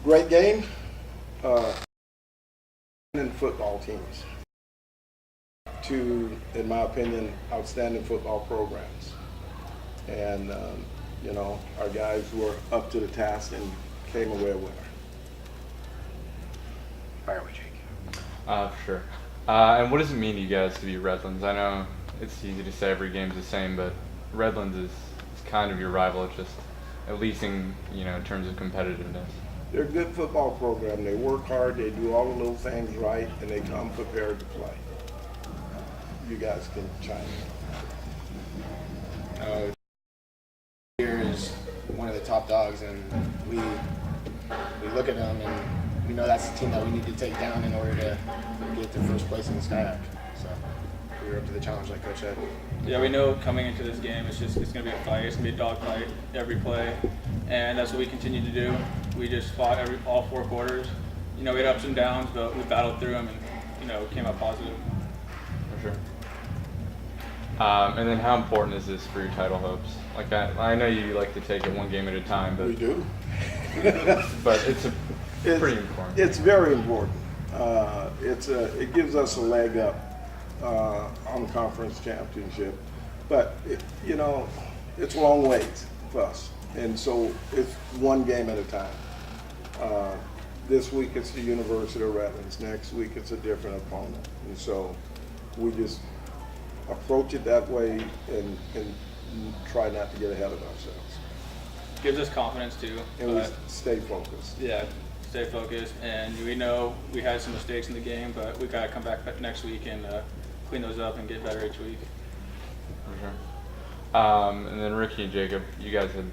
Great game. In football teams. Two, in my opinion, outstanding football programs. And, our guys were up to the task and came away a winner. Fire away, Jake. For sure. And what does it mean to you guys to be Redlands? I know it's easy to say every game's the same, but Redlands is kind of your rival. It's just at least in terms of competitiveness. They're a good football program. They work hard. They do all the little things right, and they come prepared to play. You guys can chime in. Here is one of the top dogs, and we look at them, and we know that's the team that we need to take down in order to get to first place in the Skyhawk. So we were up to the challenge, like Coach said. Yeah, we know coming into this game, it's going to be a fight. It's going to be a dog fight every play, and that's what we continue to do. We just fought all 4 quarters. We had ups and downs, but we battled through them, and came out positive. For sure. And then how important is this for your title hopes? Like I know you like to take it one game at a time, but We do. but it's pretty important. It's very important. It gives us a leg up on the conference championship, but it's a long ways for us, and so it's one game at a time. This week it's the University of Redlands. Next week it's a different opponent, and so we just approach it that way and try not to get ahead of ourselves. Gives us confidence too. And we stay focused. Yeah, stay focused, and we know we had some mistakes in the game, but we got to come back next week and clean those up and get better each week. For sure. And then Ricky and Jacob, you guys had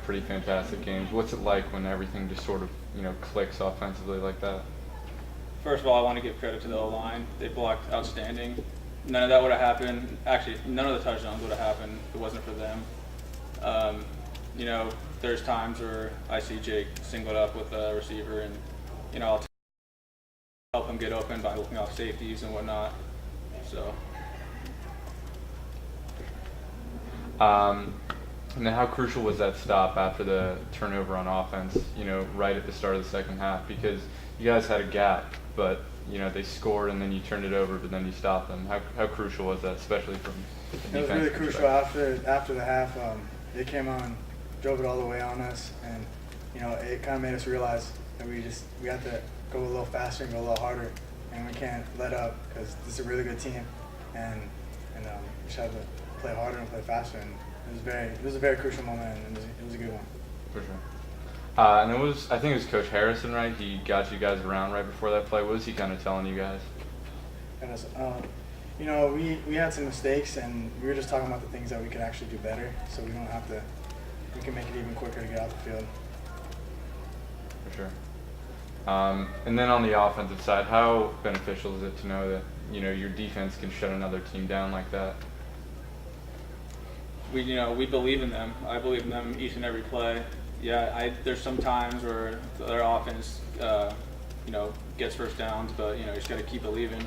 pretty fantastic games. What's it like when everything just sort of clicks offensively like that? First of all, I want to give credit to the O-line. They blocked outstanding. None of that would have happened. Actually, none of the touchdowns would have happened if it wasn't for them. There's times where I see Jake singled up with a receiver, and I'll help him get open by looking off safeties and whatnot. So. And then how crucial was that stop after the turnover on offense, right at the start of the second half? Because you guys had a gap, but, they scored and then you turned it over, but then you stopped them. How crucial was that, especially from the defense? It was really crucial after the half. They came on, drove it all the way on us, and, it kind of made us realize that we have to go a little faster and go a little harder, and we can't let up because this is a really good team, and we just have to play harder and play faster. And it was a very crucial moment, and it was a good one. For sure. And I think it was Coach Harrison, right? He got you guys around right before that play. What was he kind of telling you guys? We had some mistakes, and we were just talking about the things that we could actually do better, so we can make it even quicker to get out the field. For sure. And then on the offensive side, how beneficial is it to know that your defense can shut another team down like that? We believe in them. I believe in them each and every play. Yeah, there's some times where their offense, gets first downs, but you just got to keep believing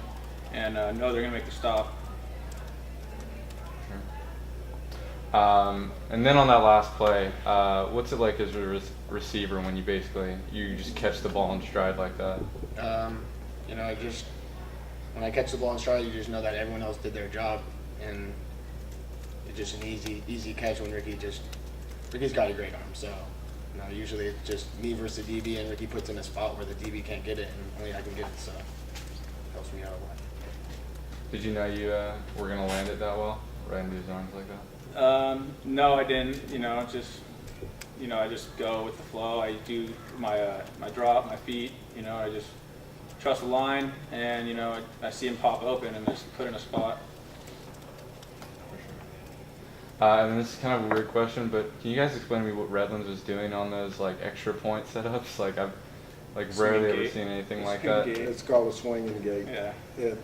and know they're gonna make the stop. Sure. And then on that last play, what's it like as a receiver when you just catch the ball in stride like that? When I catch the ball in stride, you just know that everyone else did their job, and it's just an easy catch when Ricky's got a great arm. So, usually it's just me versus the DB, and Ricky puts in a spot where the DB can't get it, and only I can get it. So, it helps me out a lot. Did you know you were gonna land it that well, right into his arms like that? No, I didn't. I just go with the flow. I do my drop, my feet. I just trust the line, and I see him pop open and just put in a spot. And this is kind of a weird question, but can you guys explain to me what Redlands was doing on those extra point setups? I've rarely ever seen anything like that. It's called a swinging gate. Yeah. It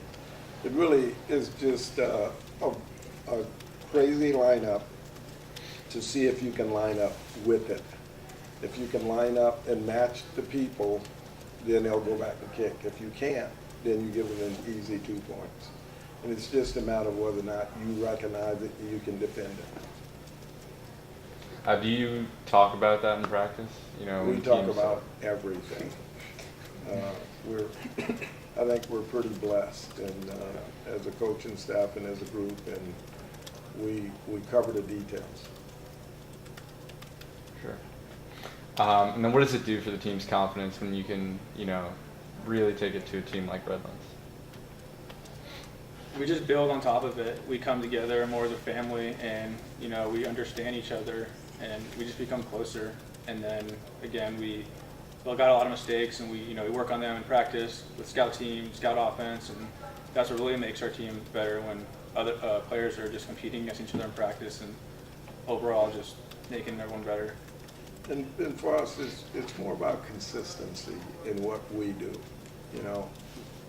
really is just a crazy lineup to see if you can line up with it. If you can line up and match the people, then they'll go back and kick. If you can't, then you give them an easy 2 points. And it's just a matter of whether or not you recognize it and you can defend it. Do you talk about that in practice? You know, We when talk teams- about everything. We're, I think we're pretty blessed, and as a coaching staff and as a group, and we cover the details. Sure. And then what does it do for the team's confidence when you can, you know, really take it to a team like Redlands? We just build on top of it. We come together more as a family, and you know, we understand each other, and we just become closer. And then again, we got a lot of mistakes, and we work on them in practice with scout team, scout offense, and that's what really makes our team better when other players are just competing against each other in practice, and overall just making everyone better. And for us, it's more about consistency in what we do. You know,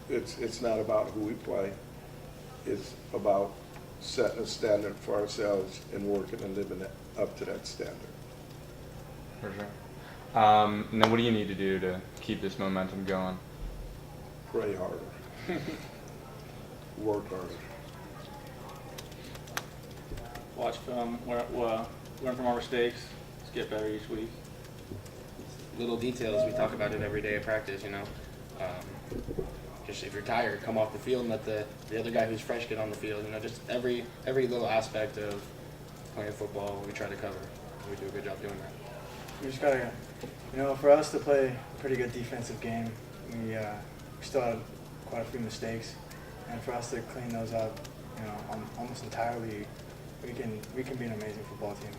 it's not about who we play. It's about setting a standard for ourselves and working and living up to that standard. For sure. And then what do you need to do to keep this momentum going? Pray harder. Work harder. Watch film, learn from our mistakes, just get better each week. Little details. We talk about it every day at practice. Just if you're tired, come off the field and let the other guy who's fresh get on the field. Just every little aspect of playing football we try to cover. We do a good job doing that. We just gotta, for us to play a pretty good defensive game, we still had quite a few mistakes, and for us to clean those up, almost entirely, we can be an amazing football team.